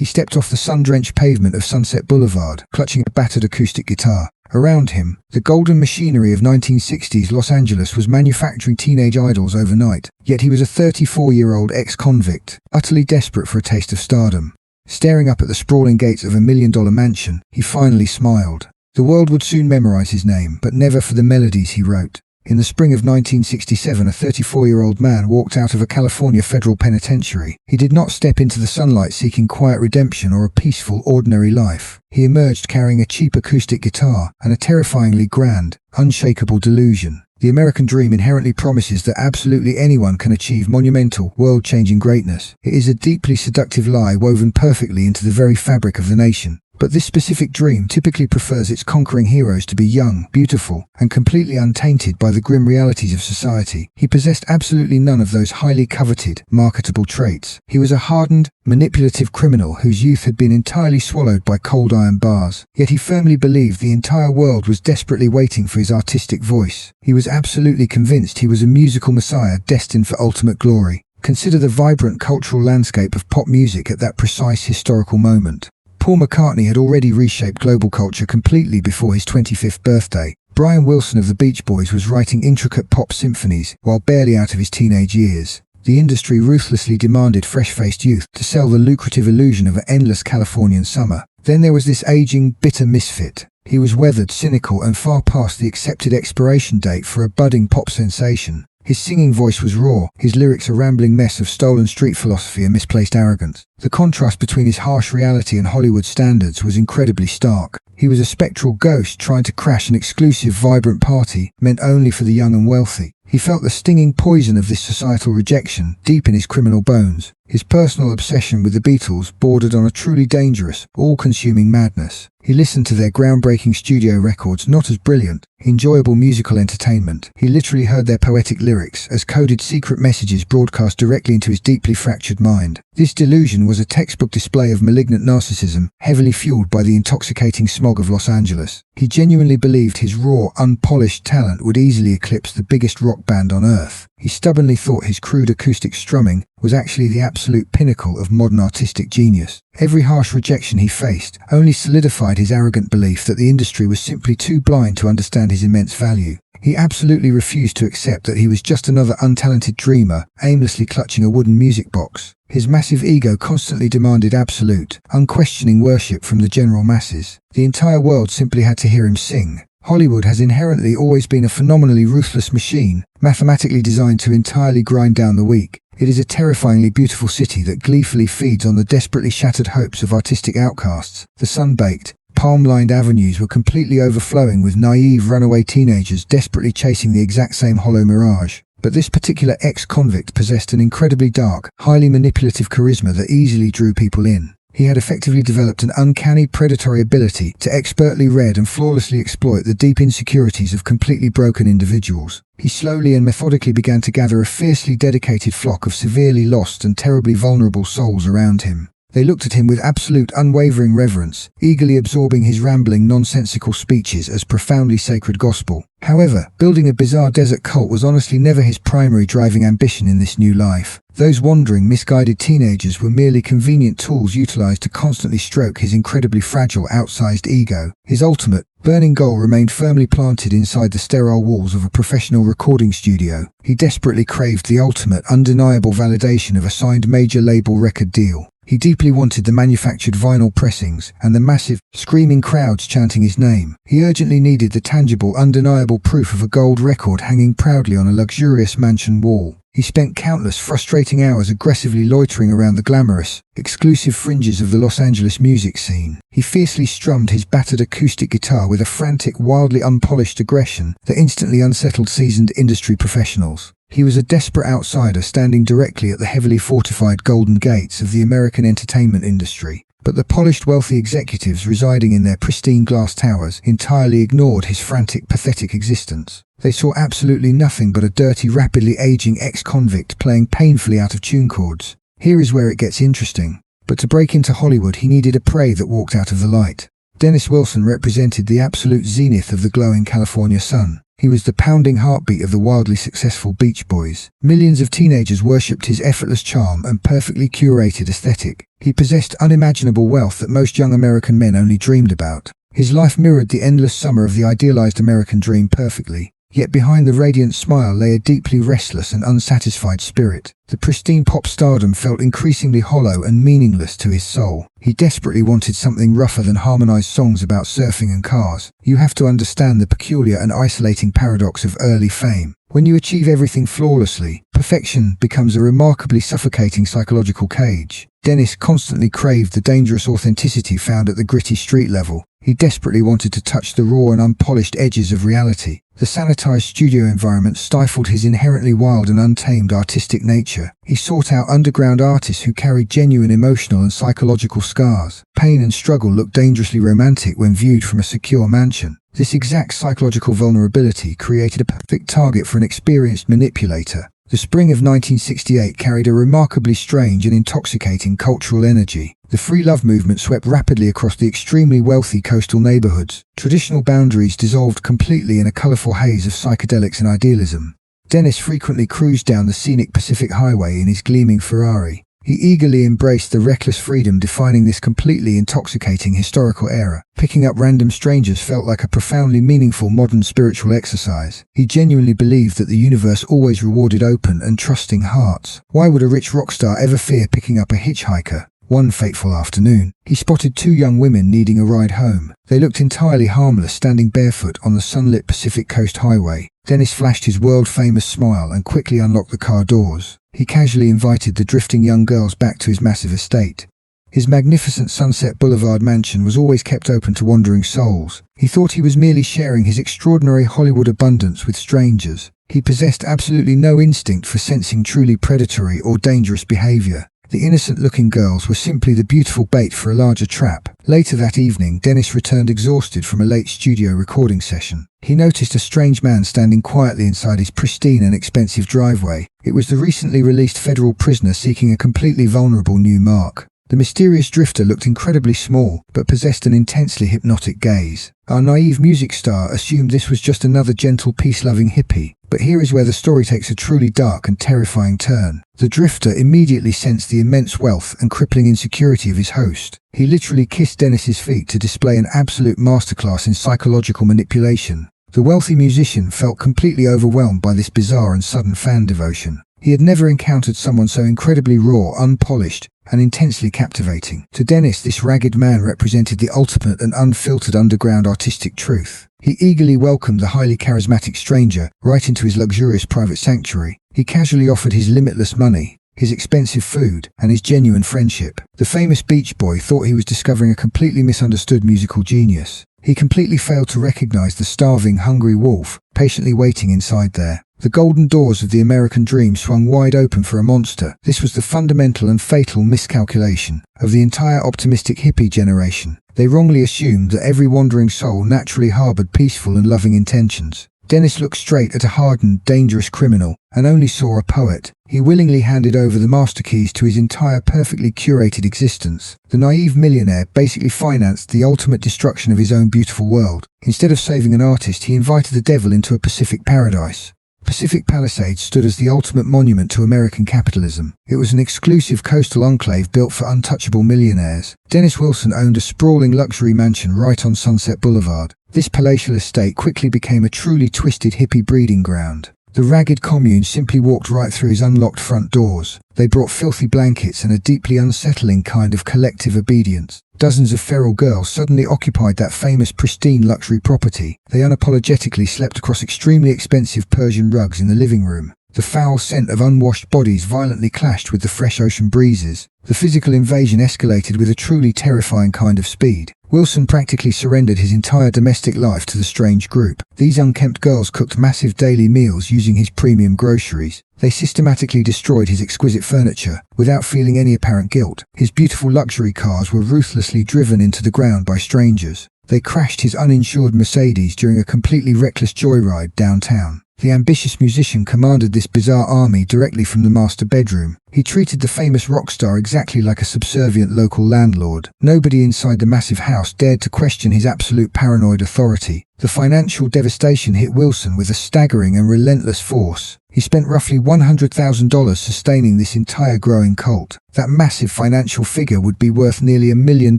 He stepped off the sun-drenched pavement of Sunset Boulevard, clutching a battered acoustic guitar. Around him, the golden machinery of 1960s Los Angeles was manufacturing teenage idols overnight, yet he was a 34-year-old ex-convict, utterly desperate for a taste of stardom. Staring up at the sprawling gates of $1 million mansion, he finally smiled. The world would soon memorize his name, but never for the melodies he wrote. In the spring of 1967, a 34-year-old man walked out of a California federal penitentiary. He did not step into the sunlight seeking quiet redemption or a peaceful, ordinary life. He emerged carrying a cheap acoustic guitar and a terrifyingly grand, unshakable delusion. The American dream inherently promises that absolutely anyone can achieve monumental, world-changing greatness. It is a deeply seductive lie woven perfectly into the very fabric of the nation. But this specific dream typically prefers its conquering heroes to be young, beautiful, and completely untainted by the grim realities of society. He possessed absolutely none of those highly coveted, marketable traits. He was a hardened, manipulative criminal whose youth had been entirely swallowed by cold iron bars. Yet he firmly believed the entire world was desperately waiting for his artistic voice. He was absolutely convinced he was a musical messiah destined for ultimate glory. Consider the vibrant cultural landscape of pop music at that precise historical moment. Paul McCartney had already reshaped global culture completely before his 25th birthday. Brian Wilson of the Beach Boys was writing intricate pop symphonies while barely out of his teenage years. The industry ruthlessly demanded fresh-faced youth to sell the lucrative illusion of an endless Californian summer. Then there was this aging, bitter misfit. He was weathered, cynical, and far past the accepted expiration date for a budding pop sensation. His singing voice was raw, his lyrics a rambling mess of stolen street philosophy and misplaced arrogance. The contrast between his harsh reality and Hollywood standards was incredibly stark. He was a spectral ghost trying to crash an exclusive, vibrant party meant only for the young and wealthy. He felt the stinging poison of this societal rejection deep in his criminal bones. His personal obsession with the Beatles bordered on a truly dangerous, all-consuming madness. He listened to their groundbreaking studio records not as brilliant, enjoyable musical entertainment. He literally heard their poetic lyrics as coded secret messages broadcast directly into his deeply fractured mind. This delusion was a textbook display of malignant narcissism, heavily fueled by the intoxicating smog of Los Angeles. He genuinely believed his raw, unpolished talent would easily eclipse the biggest rock band on earth. He stubbornly thought his crude acoustic strumming was actually the absolute pinnacle of modern artistic genius. Every harsh rejection he faced only solidified his arrogant belief that the industry was simply too blind to understand his immense value. He absolutely refused to accept that he was just another untalented dreamer, aimlessly clutching a wooden music box. His massive ego constantly demanded absolute, unquestioning worship from the general masses. The entire world simply had to hear him sing. Hollywood has inherently always been a phenomenally ruthless machine, mathematically designed to entirely grind down the weak. It is a terrifyingly beautiful city that gleefully feeds on the desperately shattered hopes of artistic outcasts. The sun-baked, palm-lined avenues were completely overflowing with naive runaway teenagers desperately chasing the exact same hollow mirage. But this particular ex-convict possessed an incredibly dark, highly manipulative charisma that easily drew people in. He had effectively developed an uncanny predatory ability to expertly read and flawlessly exploit the deep insecurities of completely broken individuals. He slowly and methodically began to gather a fiercely dedicated flock of severely lost and terribly vulnerable souls around him. They looked at him with absolute unwavering reverence, eagerly absorbing his rambling, nonsensical speeches as profoundly sacred gospel. However, building a bizarre desert cult was honestly never his primary driving ambition in this new life. Those wandering, misguided teenagers were merely convenient tools utilized to constantly stroke his incredibly fragile, outsized ego. His ultimate, burning goal remained firmly planted inside the sterile walls of a professional recording studio. He desperately craved the ultimate, undeniable validation of a signed major label record deal. He deeply wanted the manufactured vinyl pressings and the massive, screaming crowds chanting his name. He urgently needed the tangible, undeniable proof of a gold record hanging proudly on a luxurious mansion wall. He spent countless frustrating hours aggressively loitering around the glamorous, exclusive fringes of the Los Angeles music scene. He fiercely strummed his battered acoustic guitar with a frantic, wildly unpolished aggression that instantly unsettled seasoned industry professionals. He was a desperate outsider standing directly at the heavily fortified golden gates of the American entertainment industry. But the polished, wealthy executives residing in their pristine glass towers entirely ignored his frantic, pathetic existence. They saw absolutely nothing but a dirty, rapidly aging ex-convict playing painfully out of tune chords. Here is where it gets interesting. But to break into Hollywood, he needed a prey that walked out of the light. Dennis Wilson represented the absolute zenith of the glowing California sun. He was the pounding heartbeat of the wildly successful Beach Boys. Millions of teenagers worshipped his effortless charm and perfectly curated aesthetic. He possessed unimaginable wealth that most young American men only dreamed about. His life mirrored the endless summer of the idealized American dream perfectly. Yet behind the radiant smile lay a deeply restless and unsatisfied spirit. The pristine pop stardom felt increasingly hollow and meaningless to his soul. He desperately wanted something rougher than harmonized songs about surfing and cars. You have to understand the peculiar and isolating paradox of early fame. When you achieve everything flawlessly, perfection becomes a remarkably suffocating psychological cage. Dennis constantly craved the dangerous authenticity found at the gritty street level. He desperately wanted to touch the raw and unpolished edges of reality. The sanitized studio environment stifled his inherently wild and untamed artistic nature. He sought out underground artists who carried genuine emotional and psychological scars. Pain and struggle looked dangerously romantic when viewed from a secure mansion. This exact psychological vulnerability created a perfect target for an experienced manipulator. The spring of 1968 carried a remarkably strange and intoxicating cultural energy. The free love movement swept rapidly across the extremely wealthy coastal neighborhoods. Traditional boundaries dissolved completely in a colorful haze of psychedelics and idealism. Dennis frequently cruised down the scenic Pacific Highway in his gleaming Ferrari. He eagerly embraced the reckless freedom defining this completely intoxicating historical era. Picking up random strangers felt like a profoundly meaningful modern spiritual exercise. He genuinely believed that the universe always rewarded open and trusting hearts. Why would a rich rock star ever fear picking up a hitchhiker? One fateful afternoon, he spotted two young women needing a ride home. They looked entirely harmless, standing barefoot on the sunlit Pacific Coast Highway. Dennis flashed his world-famous smile and quickly unlocked the car doors. He casually invited the drifting young girls back to his massive estate. His magnificent Sunset Boulevard mansion was always kept open to wandering souls. He thought he was merely sharing his extraordinary Hollywood abundance with strangers. He possessed absolutely no instinct for sensing truly predatory or dangerous behavior. The innocent-looking girls were simply the beautiful bait for a larger trap. Later that evening, Dennis returned exhausted from a late studio recording session. He noticed a strange man standing quietly inside his pristine and expensive driveway. It was the recently released federal prisoner seeking a completely vulnerable new mark. The mysterious drifter looked incredibly small, but possessed an intensely hypnotic gaze. Our naive music star assumed this was just another gentle, peace-loving hippie. But here is where the story takes a truly dark and terrifying turn. The drifter immediately sensed the immense wealth and crippling insecurity of his host. He literally kissed Dennis's feet to display an absolute masterclass in psychological manipulation. The wealthy musician felt completely overwhelmed by this bizarre and sudden fan devotion. He had never encountered someone so incredibly raw, unpolished, and intensely captivating. To Dennis, this ragged man represented the ultimate and unfiltered underground artistic truth. He eagerly welcomed the highly charismatic stranger right into his luxurious private sanctuary. He casually offered his limitless money, his expensive food, and his genuine friendship. The famous Beach Boy thought he was discovering a completely misunderstood musical genius. He completely failed to recognize the starving, hungry wolf patiently waiting inside there. The golden doors of the American dream swung wide open for a monster. This was the fundamental and fatal miscalculation of the entire optimistic hippie generation. They wrongly assumed that every wandering soul naturally harbored peaceful and loving intentions. Dennis looked straight at a hardened, dangerous criminal and only saw a poet. He willingly handed over the master keys to his entire perfectly curated existence. The naive millionaire basically financed the ultimate destruction of his own beautiful world. Instead of saving an artist, he invited the devil into a Pacific paradise. Pacific Palisades stood as the ultimate monument to American capitalism. It was an exclusive coastal enclave built for untouchable millionaires. Dennis Wilson owned a sprawling luxury mansion right on Sunset Boulevard. This palatial estate quickly became a truly twisted hippie breeding ground. The ragged commune simply walked right through his unlocked front doors. They brought filthy blankets and a deeply unsettling kind of collective obedience. Dozens of feral girls suddenly occupied that famous pristine luxury property. They unapologetically slept across extremely expensive Persian rugs in the living room. The foul scent of unwashed bodies violently clashed with the fresh ocean breezes. The physical invasion escalated with a truly terrifying kind of speed. Wilson practically surrendered his entire domestic life to the strange group. These unkempt girls cooked massive daily meals using his premium groceries. They systematically destroyed his exquisite furniture without feeling any apparent guilt. His beautiful luxury cars were ruthlessly driven into the ground by strangers. They crashed his uninsured Mercedes during a completely reckless joyride downtown. The ambitious musician commanded this bizarre army directly from the master bedroom. He treated the famous Rockstar exactly like a subservient local landlord. Nobody inside the massive house dared to question his absolute paranoid authority. The financial devastation hit Wilson with a staggering and relentless force. He spent roughly $100,000 sustaining this entire growing cult. That massive financial figure would be worth nearly $1 million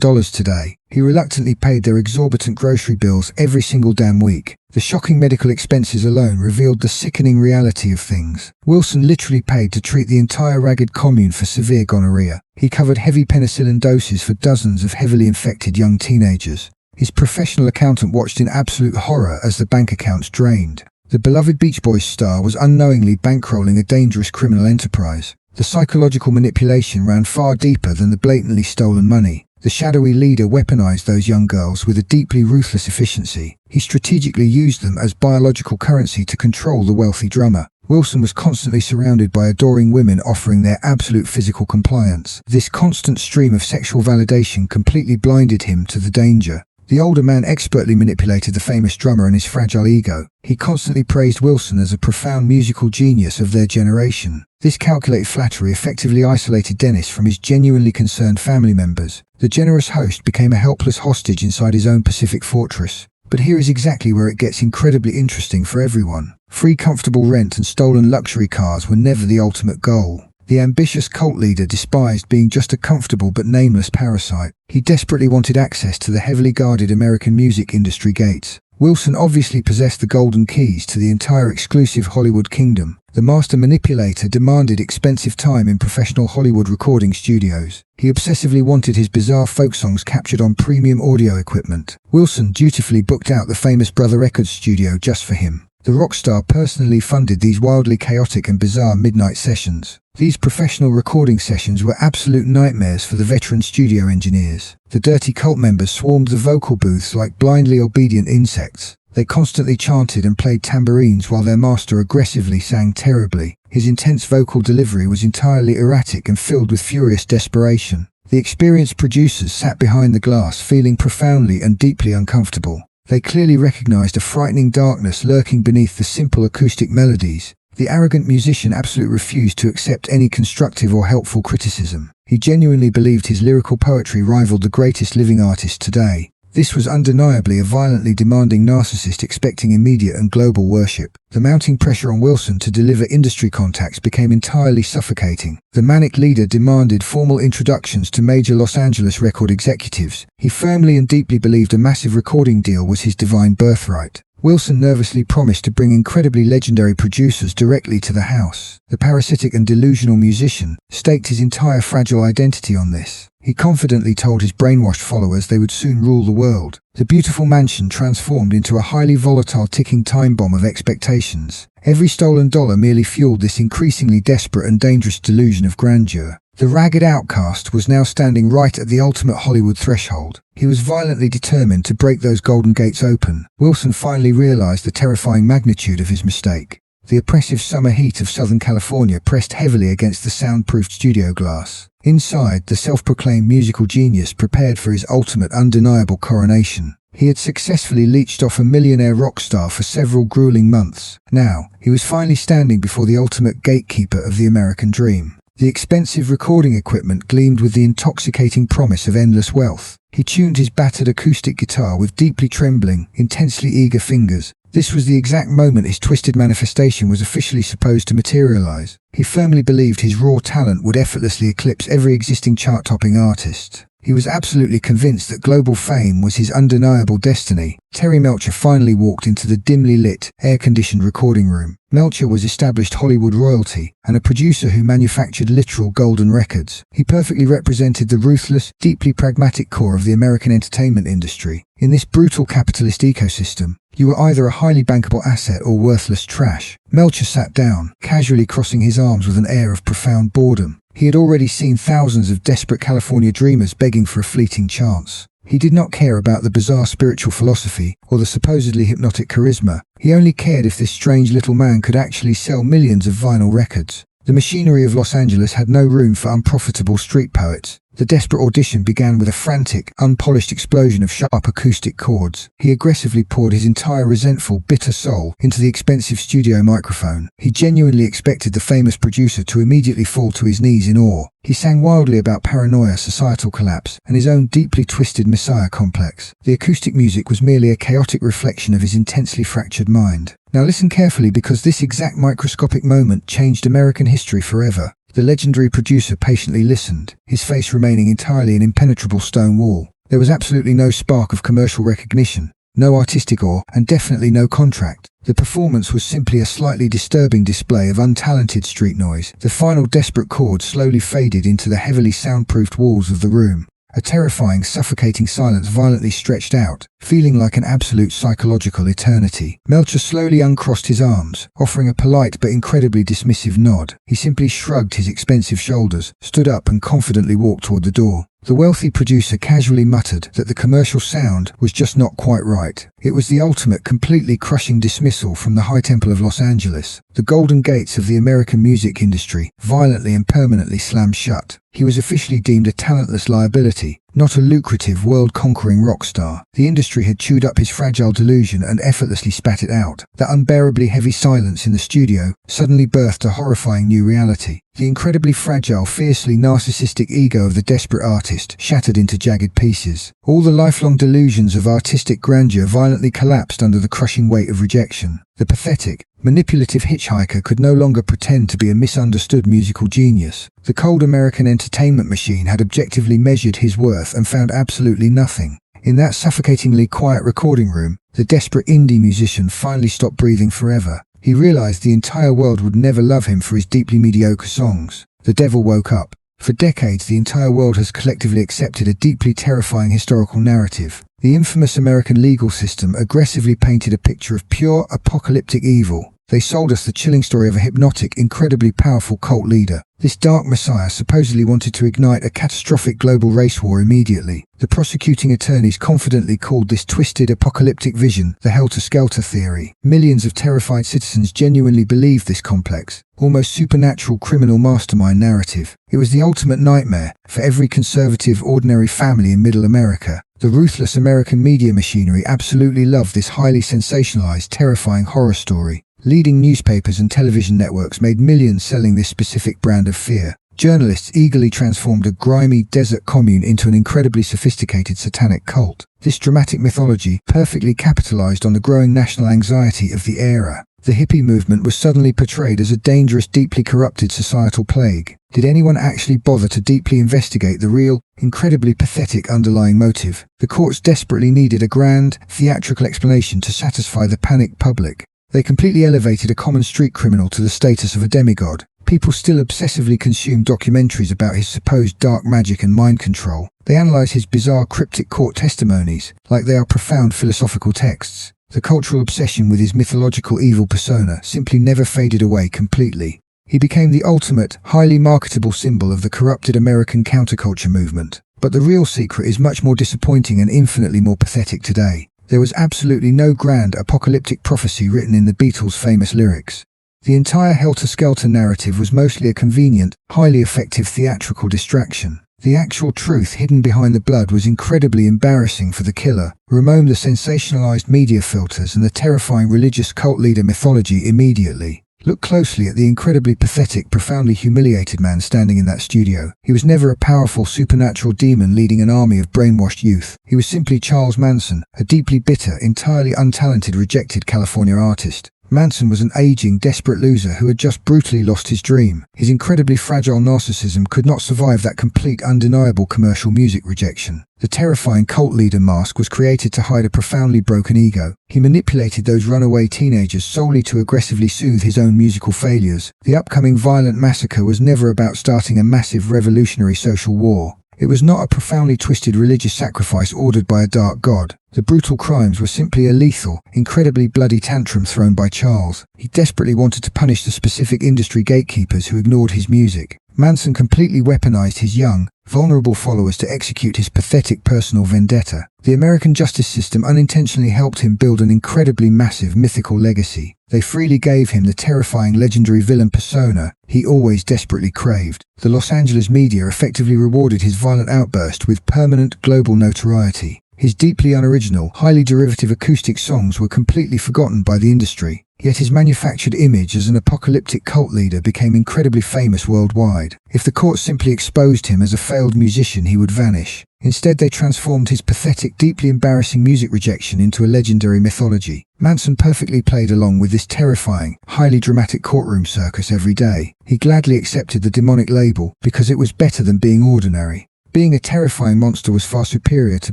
today. He reluctantly paid their exorbitant grocery bills every single damn week. The shocking medical expenses alone revealed the sickening reality of things. Wilson literally paid to treat the entire ragged commune for severe gonorrhea. He covered heavy penicillin doses for dozens of heavily infected young teenagers. His professional accountant watched in absolute horror as the bank accounts drained. The beloved Beach Boys star was unknowingly bankrolling a dangerous criminal enterprise. The psychological manipulation ran far deeper than the blatantly stolen money. The shadowy leader weaponized those young girls with a deeply ruthless efficiency. He strategically used them as biological currency to control the wealthy drummer. Wilson was constantly surrounded by adoring women offering their absolute physical compliance. This constant stream of sexual validation completely blinded him to the danger. The older man expertly manipulated the famous drummer and his fragile ego. He constantly praised Wilson as a profound musical genius of their generation. This calculated flattery effectively isolated Dennis from his genuinely concerned family members. The generous host became a helpless hostage inside his own Pacific fortress. But here is exactly where it gets incredibly interesting for everyone. Free comfortable rent and stolen luxury cars were never the ultimate goal. The ambitious cult leader despised being just a comfortable but nameless parasite. He desperately wanted access to the heavily guarded American music industry gates. Wilson obviously possessed the golden keys to the entire exclusive Hollywood kingdom. The master manipulator demanded expensive time in professional Hollywood recording studios. He obsessively wanted his bizarre folk songs captured on premium audio equipment. Wilson dutifully booked out the famous Brother Records studio just for him. The Rockstar personally funded these wildly chaotic and bizarre midnight sessions. These professional recording sessions were absolute nightmares for the veteran studio engineers. The dirty cult members swarmed the vocal booths like blindly obedient insects. They constantly chanted and played tambourines while their master aggressively sang terribly. His intense vocal delivery was entirely erratic and filled with furious desperation. The experienced producers sat behind the glass feeling profoundly and deeply uncomfortable. They clearly recognized a frightening darkness lurking beneath the simple acoustic melodies. The arrogant musician absolutely refused to accept any constructive or helpful criticism. He genuinely believed his lyrical poetry rivaled the greatest living artists today. This was undeniably a violently demanding narcissist expecting immediate and global worship. The mounting pressure on Wilson to deliver industry contacts became entirely suffocating. The manic leader demanded formal introductions to major Los Angeles record executives. He firmly and deeply believed a massive recording deal was his divine birthright. Wilson nervously promised to bring incredibly legendary producers directly to the house. The parasitic and delusional musician staked his entire fragile identity on this. He confidently told his brainwashed followers they would soon rule the world. The beautiful mansion transformed into a highly volatile ticking time bomb of expectations. Every stolen dollar merely fueled this increasingly desperate and dangerous delusion of grandeur. The ragged outcast was now standing right at the ultimate Hollywood threshold. He was violently determined to break those golden gates open. Wilson finally realized the terrifying magnitude of his mistake. The oppressive summer heat of Southern California pressed heavily against the soundproofed studio glass. Inside, the self-proclaimed musical genius prepared for his ultimate undeniable coronation. He had successfully leeched off a millionaire rock star for several grueling months. Now, he was finally standing before the ultimate gatekeeper of the American dream. The expensive recording equipment gleamed with the intoxicating promise of endless wealth. He tuned his battered acoustic guitar with deeply trembling, intensely eager fingers. This was the exact moment his twisted manifestation was officially supposed to materialize. He firmly believed his raw talent would effortlessly eclipse every existing chart-topping artist. He was absolutely convinced that global fame was his undeniable destiny. Terry Melcher finally walked into the dimly lit, air-conditioned recording room. Melcher was established Hollywood royalty and a producer who manufactured literal golden records. He perfectly represented the ruthless, deeply pragmatic core of the American entertainment industry. In this brutal capitalist ecosystem, you were either a highly bankable asset or worthless trash. Melcher sat down, casually crossing his arms with an air of profound boredom. He had already seen thousands of desperate California dreamers begging for a fleeting chance. He did not care about the bizarre spiritual philosophy or the supposedly hypnotic charisma. He only cared if this strange little man could actually sell millions of vinyl records. The machinery of Los Angeles had no room for unprofitable street poets. The desperate audition began with a frantic, unpolished explosion of sharp acoustic chords. He aggressively poured his entire resentful, bitter soul into the expensive studio microphone. He genuinely expected the famous producer to immediately fall to his knees in awe. He sang wildly about paranoia, societal collapse, and his own deeply twisted messiah complex. The acoustic music was merely a chaotic reflection of his intensely fractured mind. Now listen carefully, because this exact microscopic moment changed American history forever. The legendary producer patiently listened, his face remaining entirely an impenetrable stone wall. There was absolutely no spark of commercial recognition, no artistic awe, and definitely no contract. The performance was simply a slightly disturbing display of untalented street noise. The final desperate chord slowly faded into the heavily soundproofed walls of the room. A terrifying, suffocating silence violently stretched out, feeling like an absolute psychological eternity. Melcher slowly uncrossed his arms, offering a polite but incredibly dismissive nod. He simply shrugged his expensive shoulders, stood up, and confidently walked toward the door. The wealthy producer casually muttered that the commercial sound was just not quite right. It was the ultimate, completely crushing dismissal from the High Temple of Los Angeles. The golden gates of the American music industry violently and permanently slammed shut. He was officially deemed a talentless liability, not a lucrative, world-conquering rock star. The industry had chewed up his fragile delusion and effortlessly spat it out. That unbearably heavy silence in the studio suddenly birthed a horrifying new reality. The incredibly fragile, fiercely narcissistic ego of the desperate artist shattered into jagged pieces. All the lifelong delusions of artistic grandeur violently collapsed under the crushing weight of rejection. The pathetic, manipulative hitchhiker could no longer pretend to be a misunderstood musical genius. The cold American entertainment machine had objectively measured his worth and found absolutely nothing. In that suffocatingly quiet recording room, the desperate indie musician finally stopped breathing forever. He realized the entire world would never love him for his deeply mediocre songs. The devil woke up. For decades, the entire world has collectively accepted a deeply terrifying historical narrative. The infamous American legal system aggressively painted a picture of pure, apocalyptic evil. They sold us the chilling story of a hypnotic, incredibly powerful cult leader. This dark messiah supposedly wanted to ignite a catastrophic global race war immediately. The prosecuting attorneys confidently called this twisted, apocalyptic vision the helter-skelter theory. Millions of terrified citizens genuinely believed this complex, almost supernatural criminal mastermind narrative. It was the ultimate nightmare for every conservative, ordinary family in Middle America. The ruthless American media machinery absolutely loved this highly sensationalized, terrifying horror story. Leading newspapers and television networks made millions selling this specific brand of fear. Journalists eagerly transformed a grimy desert commune into an incredibly sophisticated satanic cult. This dramatic mythology perfectly capitalized on the growing national anxiety of the era. The hippie movement was suddenly portrayed as a dangerous, deeply corrupted societal plague. Did anyone actually bother to deeply investigate the real, incredibly pathetic underlying motive? The courts desperately needed a grand, theatrical explanation to satisfy the panicked public. They completely elevated a common street criminal to the status of a demigod. People still obsessively consumed documentaries about his supposed dark magic and mind control. They analyze his bizarre, cryptic court testimonies like they are profound philosophical texts. The cultural obsession with his mythological evil persona simply never faded away completely. He became the ultimate, highly marketable symbol of the corrupted American counterculture movement. But the real secret is much more disappointing and infinitely more pathetic today. There was absolutely no grand apocalyptic prophecy written in the Beatles' famous lyrics. The entire helter-skelter narrative was mostly a convenient, highly effective theatrical distraction. The actual truth hidden behind the blood was incredibly embarrassing for the killer. Remove the sensationalized media filters and the terrifying religious cult leader mythology immediately. Look closely at the incredibly pathetic, profoundly humiliated man standing in that studio. He was never a powerful supernatural demon leading an army of brainwashed youth. He was simply Charles Manson, a deeply bitter, entirely untalented, rejected California artist. Manson was an aging, desperate loser who had just brutally lost his dream. His incredibly fragile narcissism could not survive that complete, undeniable commercial music rejection. The terrifying cult leader mask was created to hide a profoundly broken ego. He manipulated those runaway teenagers solely to aggressively soothe his own musical failures. The upcoming violent massacre was never about starting a massive revolutionary social war. It was not a profoundly twisted religious sacrifice ordered by a dark god. The brutal crimes were simply a lethal, incredibly bloody tantrum thrown by Charles. He desperately wanted to punish the specific industry gatekeepers who ignored his music. Manson completely weaponized his young, vulnerable followers to execute his pathetic personal vendetta. The American justice system unintentionally helped him build an incredibly massive mythical legacy. They freely gave him the terrifying legendary villain persona he always desperately craved. The Los Angeles media effectively rewarded his violent outburst with permanent global notoriety. His deeply unoriginal, highly derivative acoustic songs were completely forgotten by the industry, yet his manufactured image as an apocalyptic cult leader became incredibly famous worldwide. If the court simply exposed him as a failed musician, he would vanish. Instead, they transformed his pathetic, deeply embarrassing music rejection into a legendary mythology. Manson perfectly played along with this terrifying, highly dramatic courtroom circus every day. He gladly accepted the demonic label because it was better than being ordinary. Being a terrifying monster was far superior to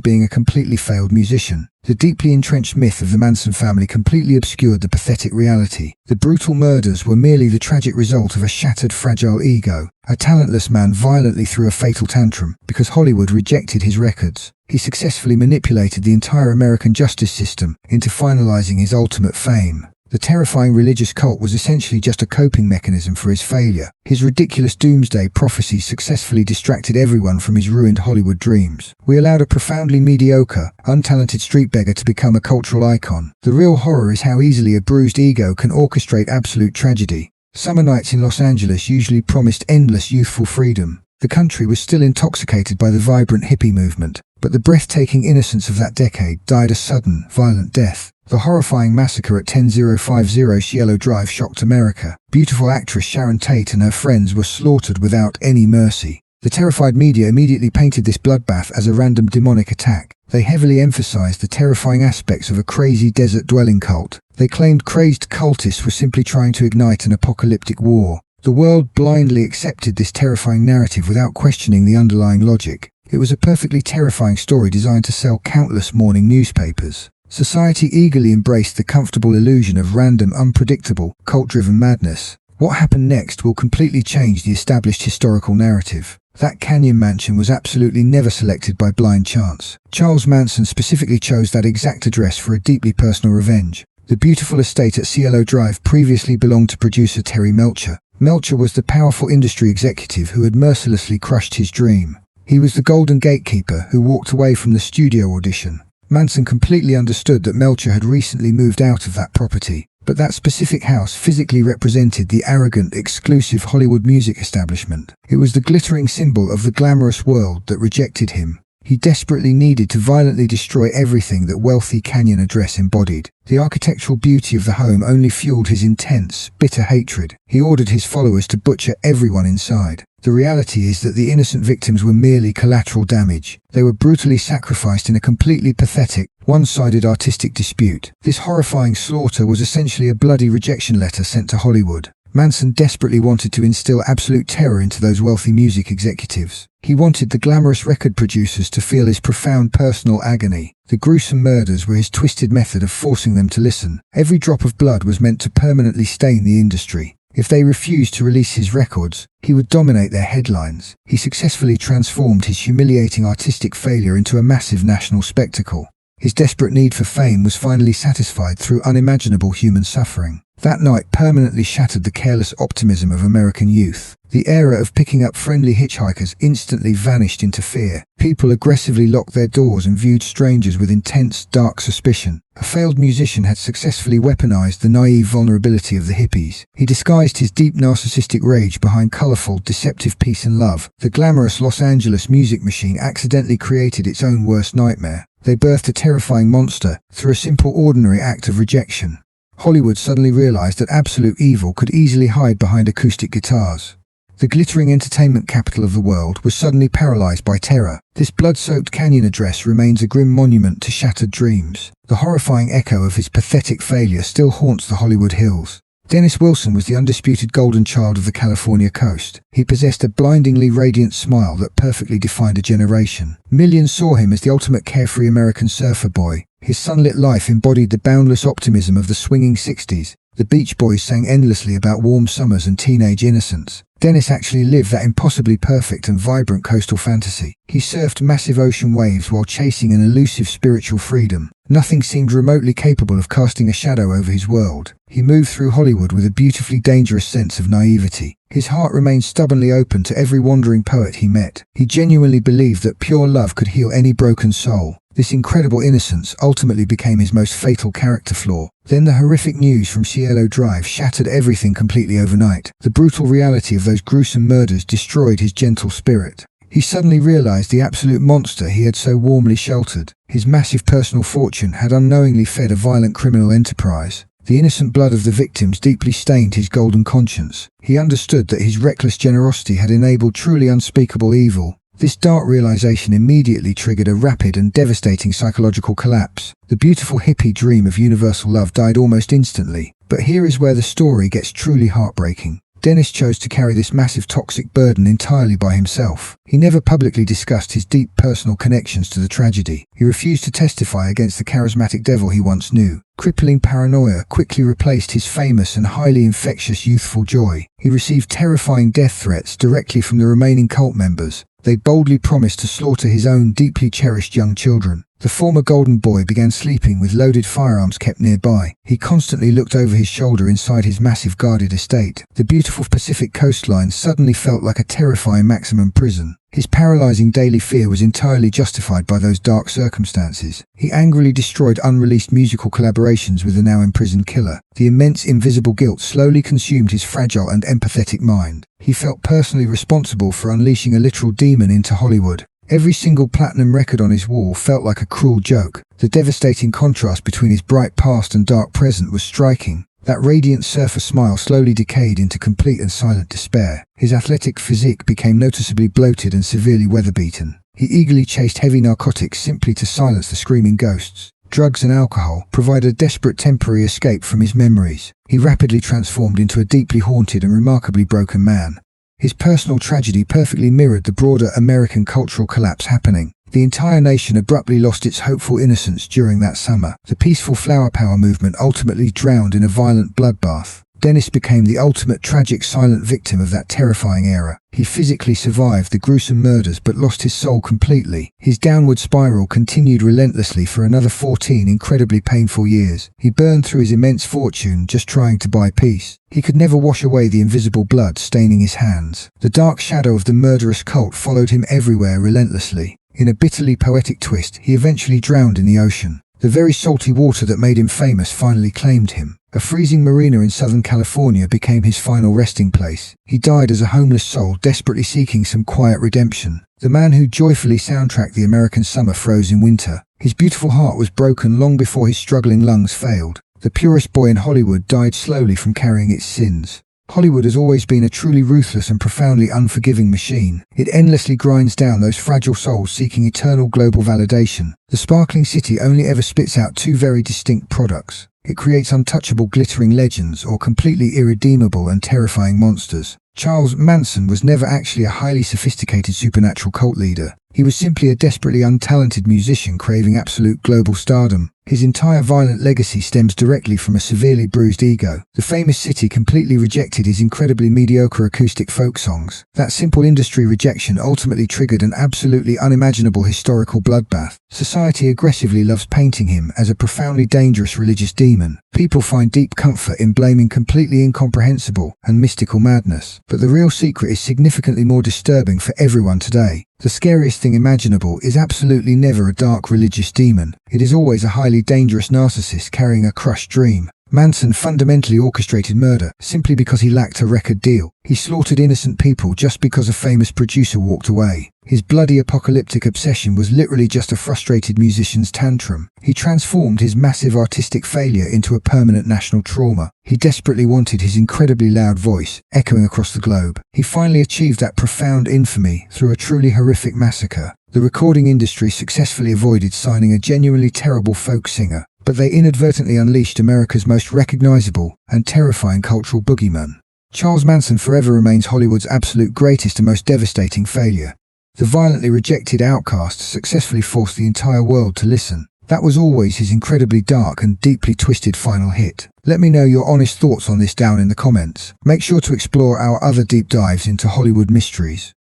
being a completely failed musician. The deeply entrenched myth of the Manson family completely obscured the pathetic reality. The brutal murders were merely the tragic result of a shattered, fragile ego. A talentless man violently threw a fatal tantrum because Hollywood rejected his records. He successfully manipulated the entire American justice system into finalizing his ultimate fame. The terrifying religious cult was essentially just a coping mechanism for his failure. His ridiculous doomsday prophecies successfully distracted everyone from his ruined Hollywood dreams. We allowed a profoundly mediocre, untalented street beggar to become a cultural icon. The real horror is how easily a bruised ego can orchestrate absolute tragedy. Summer nights in Los Angeles usually promised endless youthful freedom. The country was still intoxicated by the vibrant hippie movement, but the breathtaking innocence of that decade died a sudden, violent death. The horrifying massacre at 10050 Cielo Drive shocked America. Beautiful actress Sharon Tate and her friends were slaughtered without any mercy. The terrified media immediately painted this bloodbath as a random demonic attack. They heavily emphasized the terrifying aspects of a crazy desert-dwelling cult. They claimed crazed cultists were simply trying to ignite an apocalyptic war. The world blindly accepted this terrifying narrative without questioning the underlying logic. It was a perfectly terrifying story designed to sell countless morning newspapers. Society eagerly embraced the comfortable illusion of random, unpredictable, cult-driven madness. What happened next will completely change the established historical narrative. That canyon mansion was absolutely never selected by blind chance. Charles Manson specifically chose that exact address for a deeply personal revenge. The beautiful estate at Cielo Drive previously belonged to producer Terry Melcher. Melcher was the powerful industry executive who had mercilessly crushed his dream. He was the golden gatekeeper who walked away from the studio audition. Manson completely understood that Melcher had recently moved out of that property, but that specific house physically represented the arrogant, exclusive Hollywood music establishment. It was the glittering symbol of the glamorous world that rejected him. He desperately needed to violently destroy everything that wealthy canyon address embodied. The architectural beauty of the home only fueled his intense, bitter hatred. He ordered his followers to butcher everyone inside. The reality is that the innocent victims were merely collateral damage. They were brutally sacrificed in a completely pathetic, one-sided artistic dispute. This horrifying slaughter was essentially a bloody rejection letter sent to Hollywood. Manson desperately wanted to instill absolute terror into those wealthy music executives. He wanted the glamorous record producers to feel his profound personal agony. The gruesome murders were his twisted method of forcing them to listen. Every drop of blood was meant to permanently stain the industry. If they refused to release his records, he would dominate their headlines. He successfully transformed his humiliating artistic failure into a massive national spectacle. His desperate need for fame was finally satisfied through unimaginable human suffering. That night permanently shattered the careless optimism of American youth. The era of picking up friendly hitchhikers instantly vanished into fear. People aggressively locked their doors and viewed strangers with intense, dark suspicion. A failed musician had successfully weaponized the naive vulnerability of the hippies. He disguised his deep narcissistic rage behind colorful, deceptive peace and love. The glamorous Los Angeles music machine accidentally created its own worst nightmare. They birthed a terrifying monster through a simple, ordinary act of rejection. Hollywood suddenly realized that absolute evil could easily hide behind acoustic guitars. The glittering entertainment capital of the world was suddenly paralyzed by terror. This blood-soaked canyon address remains a grim monument to shattered dreams. The horrifying echo of his pathetic failure still haunts the Hollywood hills. Dennis Wilson was the undisputed golden child of the California coast. He possessed a blindingly radiant smile that perfectly defined a generation. Millions saw him as the ultimate carefree American surfer boy. His sunlit life embodied the boundless optimism of the swinging 60s. The Beach Boys sang endlessly about warm summers and teenage innocence. Dennis actually lived that impossibly perfect and vibrant coastal fantasy. He surfed massive ocean waves while chasing an elusive spiritual freedom. Nothing seemed remotely capable of casting a shadow over his world. He moved through Hollywood with a beautifully dangerous sense of naivety. His heart remained stubbornly open to every wandering poet he met. He genuinely believed that pure love could heal any broken soul. This incredible innocence ultimately became his most fatal character flaw. Then the horrific news from Cielo Drive shattered everything completely overnight. The brutal reality of those gruesome murders destroyed his gentle spirit. He suddenly realized the absolute monster he had so warmly sheltered. His massive personal fortune had unknowingly fed a violent criminal enterprise. The innocent blood of the victims deeply stained his golden conscience. He understood that his reckless generosity had enabled truly unspeakable evil. This dark realization immediately triggered a rapid and devastating psychological collapse. The beautiful hippie dream of universal love died almost instantly. But here is where the story gets truly heartbreaking. Dennis chose to carry this massive toxic burden entirely by himself. He never publicly discussed his deep personal connections to the tragedy. He refused to testify against the charismatic devil he once knew. Crippling paranoia quickly replaced his famous and highly infectious youthful joy. He received terrifying death threats directly from the remaining cult members. They boldly promised to slaughter his own deeply cherished young children. The former golden boy began sleeping with loaded firearms kept nearby. He constantly looked over his shoulder inside his massive guarded estate. The beautiful Pacific coastline suddenly felt like a terrifying maximum prison. His paralyzing daily fear was entirely justified by those dark circumstances. He angrily destroyed unreleased musical collaborations with the now imprisoned killer. The immense invisible guilt slowly consumed his fragile and empathetic mind. He felt personally responsible for unleashing a literal demon into Hollywood. Every single platinum record on his wall felt like a cruel joke. The devastating contrast between his bright past and dark present was striking. That radiant surfer smile slowly decayed into complete and silent despair. His athletic physique became noticeably bloated and severely weather-beaten. He eagerly chased heavy narcotics simply to silence the screaming ghosts. Drugs and alcohol provided a desperate temporary escape from his memories. He rapidly transformed into a deeply haunted and remarkably broken man. His personal tragedy perfectly mirrored the broader American cultural collapse happening. The entire nation abruptly lost its hopeful innocence during that summer. The peaceful flower power movement ultimately drowned in a violent bloodbath. Dennis became the ultimate tragic silent victim of that terrifying era. He physically survived the gruesome murders but lost his soul completely. His downward spiral continued relentlessly for another 14 incredibly painful years. He burned through his immense fortune just trying to buy peace. He could never wash away the invisible blood staining his hands. The dark shadow of the murderous cult followed him everywhere relentlessly. In a bitterly poetic twist, he eventually drowned in the ocean. The very salty water that made him famous finally claimed him. A freezing marina in Southern California became his final resting place. He died as a homeless soul, desperately seeking some quiet redemption. The man who joyfully soundtracked the American summer froze in winter. His beautiful heart was broken long before his struggling lungs failed. The purest boy in Hollywood died slowly from carrying its sins. Hollywood has always been a truly ruthless and profoundly unforgiving machine. It endlessly grinds down those fragile souls seeking eternal global validation. The sparkling city only ever spits out two very distinct products. It creates untouchable glittering legends or completely irredeemable and terrifying monsters. Charles Manson was never actually a highly sophisticated supernatural cult leader. He was simply a desperately untalented musician craving absolute global stardom. His entire violent legacy stems directly from a severely bruised ego. The famous city completely rejected his incredibly mediocre acoustic folk songs. That simple industry rejection ultimately triggered an absolutely unimaginable historical bloodbath. Society aggressively loves painting him as a profoundly dangerous religious demon. People find deep comfort in blaming completely incomprehensible and mystical madness. But the real secret is significantly more disturbing for everyone today. The scariest thing imaginable is absolutely never a dark religious demon. It is always a highly dangerous narcissist carrying a crushed dream. Manson fundamentally orchestrated murder simply because he lacked a record deal. He slaughtered innocent people just because a famous producer walked away. His bloody apocalyptic obsession was literally just a frustrated musician's tantrum. He transformed his massive artistic failure into a permanent national trauma. He desperately wanted his incredibly loud voice echoing across the globe. He finally achieved that profound infamy through a truly horrific massacre. The recording industry successfully avoided signing a genuinely terrible folk singer, but they inadvertently unleashed America's most recognizable and terrifying cultural boogeyman. Charles Manson forever remains Hollywood's absolute greatest and most devastating failure. The violently rejected outcast successfully forced the entire world to listen. That was always his incredibly dark and deeply twisted final hit. Let me know your honest thoughts on this down in the comments. Make sure to explore our other deep dives into Hollywood mysteries.